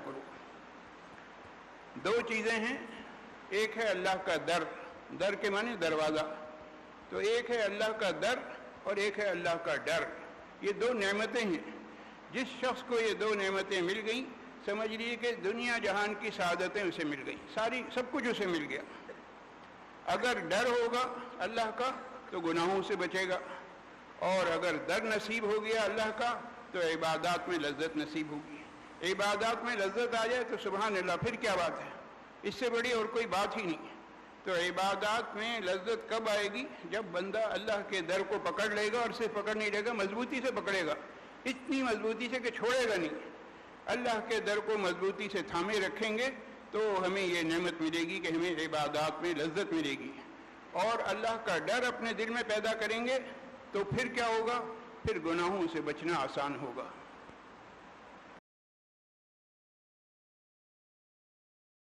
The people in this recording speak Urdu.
کرو۔ دو چیزیں ہیں، ایک ہے اللہ کا در، در کے معنی دروازہ، تو ایک ہے اللہ کا در اور ایک ہے اللہ کا ڈر۔ یہ دو نعمتیں ہیں، جس شخص کو یہ دو نعمتیں مل گئیں سمجھ لیجیے کہ دنیا جہان کی سعادتیں اسے مل گئیں، سب کچھ اسے مل گیا۔ اگر ڈر ہوگا اللہ کا تو گناہوں سے بچے گا، اور اگر در نصیب ہو گیا اللہ کا تو عبادات میں لذت نصیب ہوگی۔ عبادات میں لذت آ جائے تو سبحان اللہ، پھر کیا بات ہے، اس سے بڑی اور کوئی بات ہی نہیں۔ تو عبادات میں لذت کب آئے گی؟ جب بندہ اللہ کے در کو پکڑ لے گا، اور صرف پکڑ نہیں لے گا، مضبوطی سے پکڑے گا، اتنی مضبوطی سے کہ چھوڑے گا نہیں۔ اللہ کے در کو مضبوطی سے تھامے رکھیں گے تو ہمیں یہ نعمت ملے گی کہ ہمیں عبادات میں لذت ملے گی، اور اللہ کا ڈر اپنے دل میں پیدا کریں گے تو پھر کیا ہوگا؟ پھر گناہوں سے بچنا آسان ہوگا۔